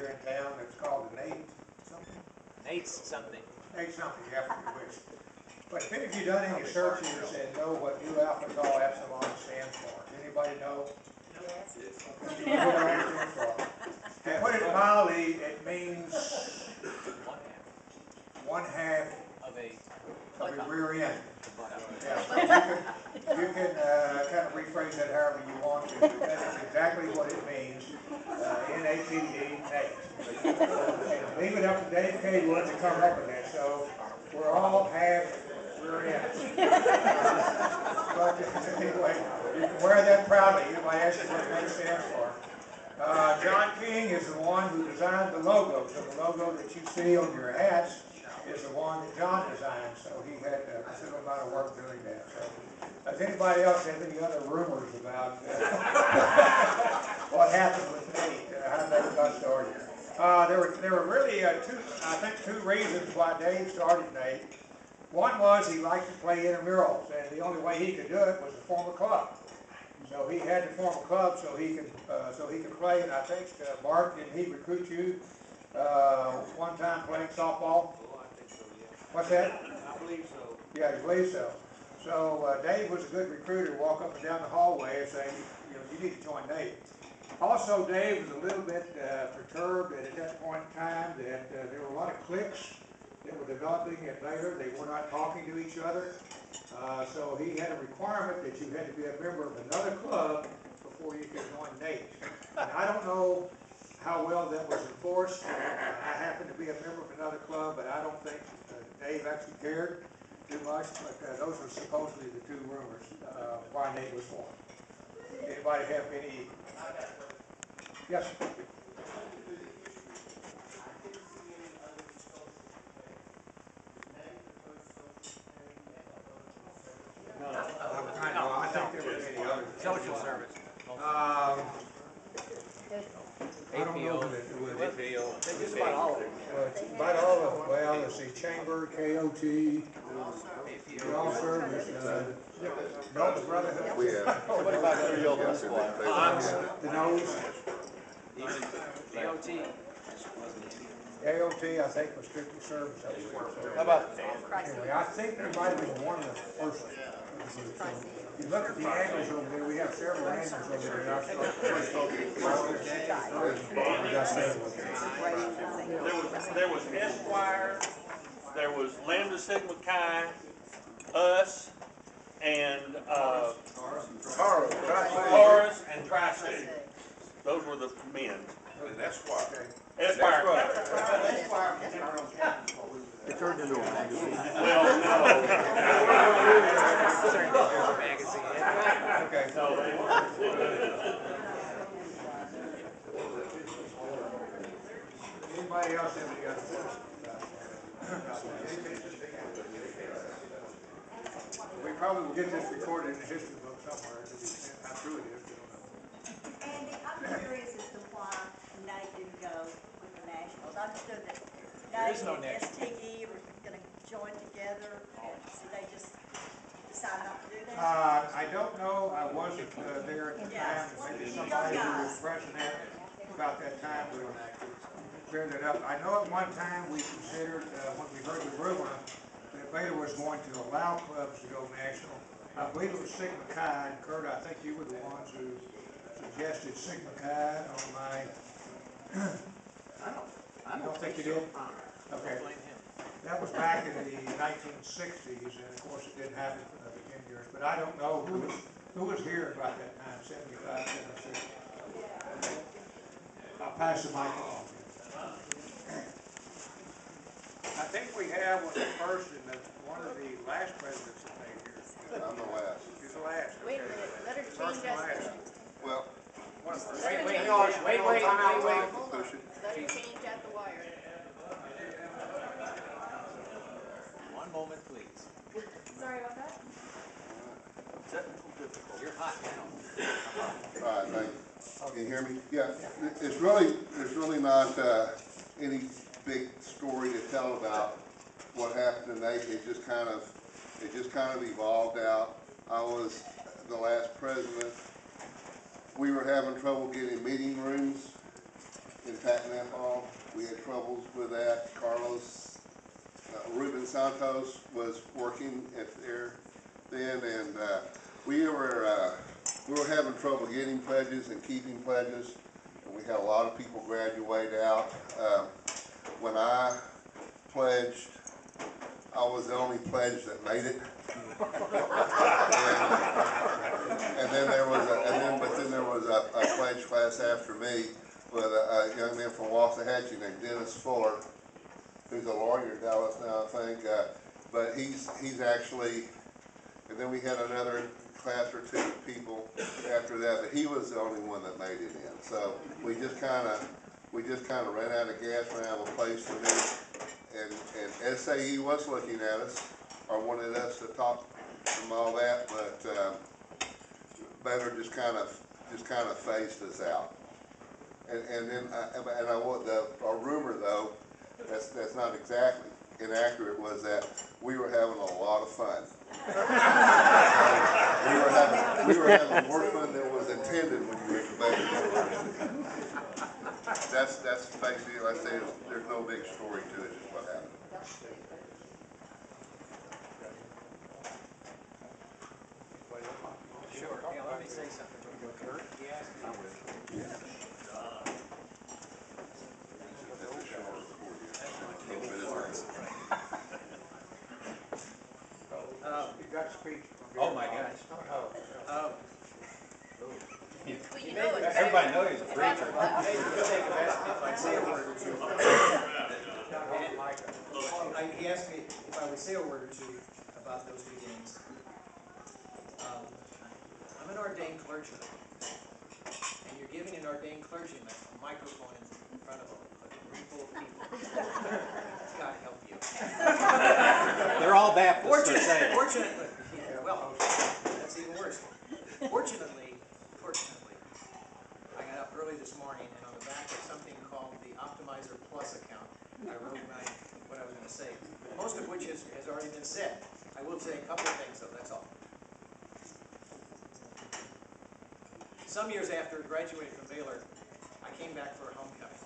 here in town that's called the Nate something. Nate's something. Nate something, you have to wish. But if any of you done any searches and know what New Alpha Tau Epsilon stands for? Anybody know? Yes. Okay, you know what it stands for. To put it mildly, it means one half Of a of your rear end. butt. Yeah, so you can kind of rephrase that however you want to, but that is exactly what it means, N-A-T-E, Nate. Leave it up to Dave Kaywood to come up with that, so we're all half rear ends. But anyway, you can wear that proudly. You might ask you what Nate stands for. John King is the one who designed the logo, so the logo that you see on your hats is the one that John designed, so he had a considerable amount of work doing that. So, does anybody else have any other rumors about what happened with Nate, how that got started? There were really two reasons why Dave started Nate. One was he liked to play intramurals, and the only way he could do it was to form a club. So he had to form a club so he could play. And I think Mark, did he recruit you one time playing softball? What's that? I believe so. Yeah, you believe so. So Dave was a good recruiter. Walk up and down the hallway and say, you need to join Dave. Also, Dave was a little bit perturbed at that point in time that there were a lot of cliques that were developing at Baylor. They were not talking to each other. So he had a requirement that you had to be a member of another club before you could join Nate. And I don't know how well that was enforced. I happen to be a member of another club, but I don't think Dave actually cared too much. But those were supposedly the two rumors why Nate was formed. Anybody have any? Yes. I think there were many others. Social service. I don't know who it was. Just about all of it. About all of them. Well, let's see, Chamber, KOT, All Service, Delta Brotherhood. What about the real The Nose. DOT. KOT, I think, was strictly service. How about Anyway, I think there might have been one of the first. You look at the angles over there, we have several angles over there. There was Esquire, there was Lambda Sigma Chi, us, and Taurus and Tri-City. Those were the men. Esquire? Esquire. It turned into a magazine. Well, Magazine. Okay. Anybody else have any other questions about that? We probably will get this recorded in the history book somewhere. How true it is, we don't know. Andy, I'm curious as to why Nate didn't go with the Nationals. I understood that There is Nate no and Nationals. STE were going to join together, and so they just decided not to do that? I don't know, I wasn't there at the time, and maybe somebody who was president about that time would clear that up. I know at one time we considered, when we heard the rumor, that Baylor was going to allow clubs to go national. I believe it was Sigma Chi, and Kurt, I think you were the ones who suggested Sigma Chi on my, I don't think you did? Okay. That was back in the 1960s, and of course it didn't happen for another 10 years. But I don't know who was here about that time, 75, 76. I'll pass the mic along. I think we have one of the first and one of the last presidents that made here. I'm the last. He's the last. Wait a Okay. minute, let her First change and that. last. Well, Wait. push it. Let her change out the wire. One moment, please. Sorry about that. You're hot now. All right, thank you. Can you hear me? Yeah, it's really not any big story to tell about what happened to Nate. It just kind of evolved out. I was the last president. We were having trouble getting meeting rooms, in Pittman Hall. We had troubles with that. Carlos, Ruben Santos was working at there then, and we were having trouble getting pledges and keeping pledges, and we had a lot of people graduate out. When I pledged, I was the only pledge that made it. And then there was a pledge class after me with a young man from Waxahachie named Dennis Fuller, who's a lawyer in Dallas now, I think. But he's actually, and then we had another class or two of people after that, but he was the only one that made it in. So we just kind of ran out of gas, ran out of a place to meet, and SAE was looking at us, or wanted us to talk from all that, but Baylor just kind of phased us out. And then a rumor though, that's not exactly inaccurate, was that we were having a lot of fun. we were having more fun than was intended when you went to Baylor University. That's basically, like I say, there's no big story to it, just what happened. Sure, yeah, let me say something. Kurt, he asked me. You got a speech. Oh my gosh. Everybody knows he's a preacher. If I say a word or two. He asked me if I would say a word or two about those beginnings. I'm an ordained clergyman, and you're giving an ordained clergyman a microphone in front of a room full of people. God help you. They're all Baptists, they're saying. Fortunately, yeah, well, that's even worse. Fortunately, I got up early this morning, and on the back of something called the Optimizer Plus account, I wrote what I was going to say, most of which has already been said. I will say a couple of things, though, that's all. Some years after graduating from Baylor, I came back for a homecoming,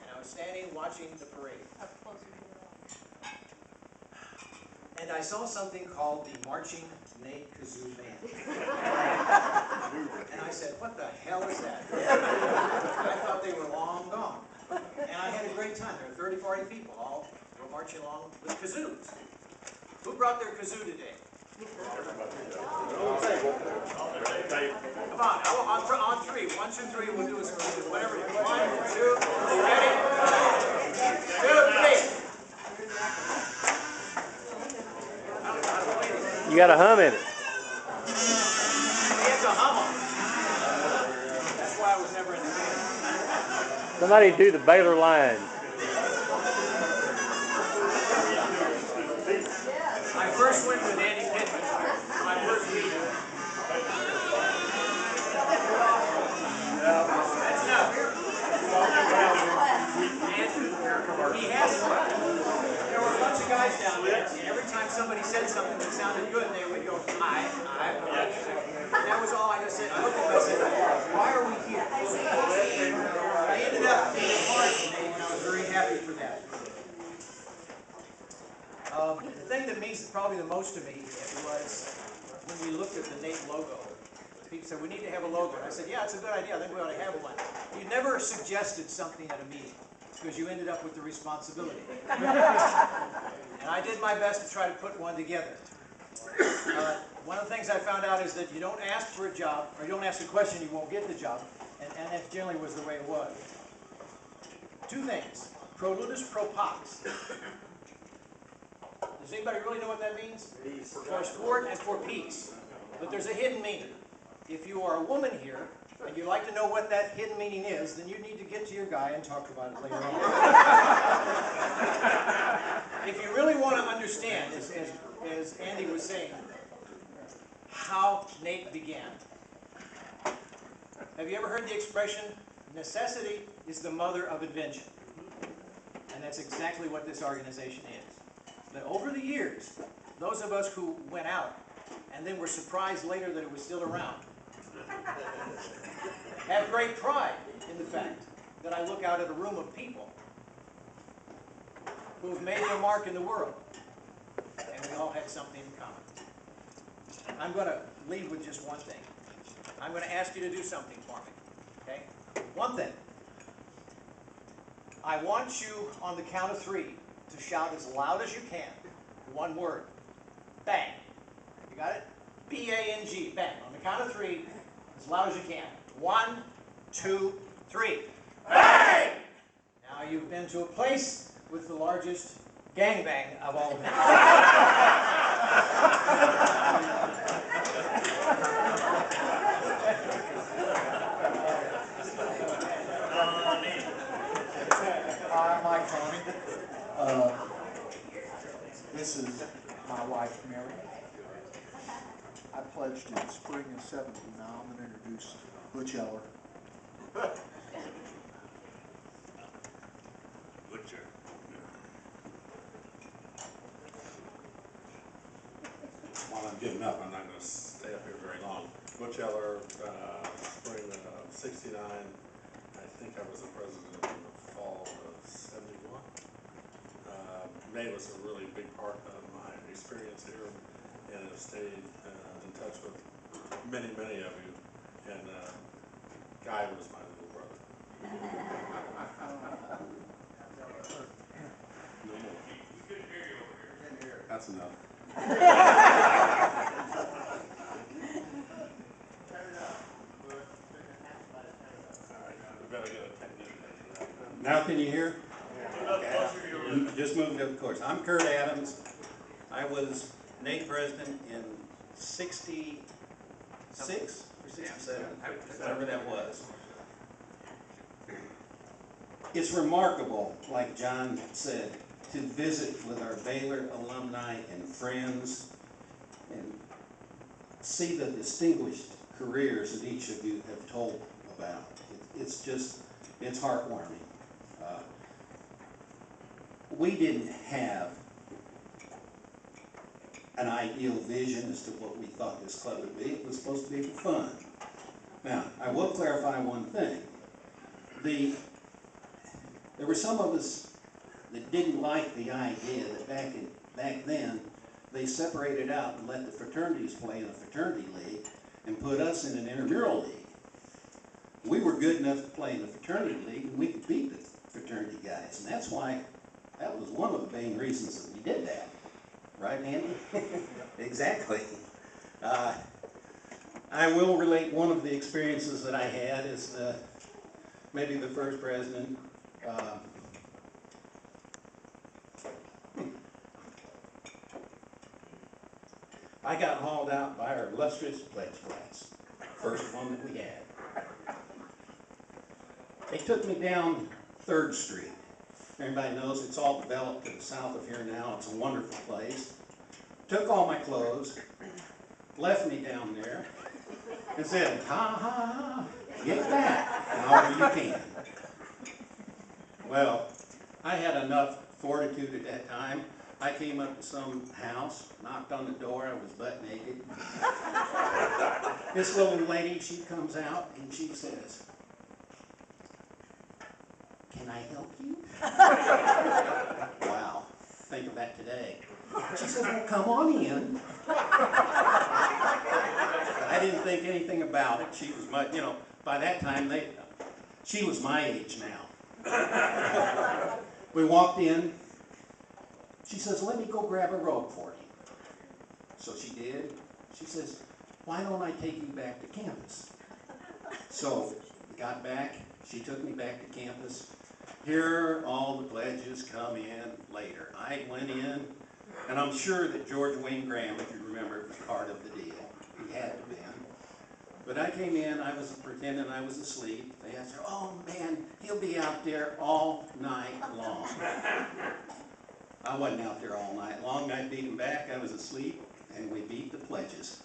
and I was standing watching the parade. And I saw something called the Marching Nate Kazoo Band. And I said, what the hell is that? I thought they were long gone. And I had a great time. There were 30, 40 people all were marching along with kazoos. Who brought their kazoo today? Come on, on three. 1, 2, 3, we'll do this. Whatever. 1, 2, you ready? 2, 3. You got a hum in it. He has a hum. That's why I was never in the band. Somebody do the Baylor line. I first went with Andy Pittman, my first meeting. That's enough. And he has there were a bunch of guys down there, and every time somebody said something that sounded good, they would go, I. And that was all I just said. I looked at him and I said, why are we here? I ended up being a part of Nate, and I was very happy for that. The thing that means probably the most to me was when we looked at the Nate logo. People said, we need to have a logo. And I said, yeah, it's a good idea. I think we ought to have one. You never suggested something at a meeting because you ended up with the responsibility. And I did my best to try to put one together. One of the things I found out is that you don't ask for a job, or you don't ask a question, you won't get the job. And that generally was the way it was. Two things. Pro ludus, pro pax. Does anybody really know what that means? For sport and for peace. But there's a hidden meaning. If you are a woman here, and you'd like to know what that hidden meaning is, then you need to get to your guy and talk about it later on. If you really want to understand, as Andy was saying, how Nate began. Have you ever heard the expression, necessity is the mother of invention? And that's exactly what this organization is. But over the years, those of us who went out and then were surprised later that it was still around have great pride in the fact that I look out at a room of people who have made their mark in the world, and we all had something in common. I'm going to leave with just one thing. I'm going to ask you to do something for me, okay? One thing. I want you, on the count of 3, to shout as loud as you can, one word. Bang. You got it? B-A-N-G. Bang. On the count of 3, as loud as you can. 1, 2, 3. Bang! Now you've been to a place with the largest gangbang of all of them. Mike Connie. This is my wife, Mary. I pledged in spring of '70. Now I'm going to introduce Butch Eller. Butcher. While I'm getting up, I'm not gonna stay up here very long. Butch Eller, spring of '69, I think I was the president in the fall of '71. May was a really big part of my experience here, and have stayed in touch with many, many of you, and Guy was my little brother. No more. That's enough. Now can you hear? Just moved up the course. I'm Kurt Adams. I was Nate president in '66 or '67, whatever that was. It's remarkable, like John said, to visit with our Baylor alumni and friends and see the distinguished careers that each of you have told about. It's heartwarming. We didn't have an ideal vision as to what we thought this club would be. It was supposed to be for fun. Now, I will clarify one thing. There were some of us that didn't like the idea that back then they separated out and let the fraternities play in a fraternity league and put us in an intramural league. We were good enough to play in the fraternity league, and we could beat the fraternity guys, and that was one of the main reasons that we did that. Right, Andy? Exactly. I will relate one of the experiences that I had as maybe the first president. I got hauled out by our illustrious pledge class, first one that we had. They took me down 3rd Street. Everybody knows it's all developed to the south of here now. It's a wonderful place. Took all my clothes, left me down there, and said, ha ha ha, get back, however you can. Well, I had enough fortitude at that time. I came up to some house, knocked on the door, I was butt naked. This little lady, she comes out and she says, "Can I help you?" Wow, think of that today. She says, "Well, come on in." I didn't think anything about it. She was my, by that time, she was my age now. We walked in. She says, "Let me go grab a robe for you." So she did. She says, "Why don't I take you back to campus?" So we got back. She took me back to campus. Here all the pledges come in later. I went in, and I'm sure that George Wayne Graham, if you remember, was part of the deal. He had to be. But I came in, I was pretending I was asleep. They asked her, "Oh man, he'll be out there all night long." I wasn't out there all night long. I beat him back, I was asleep, and we beat the pledges.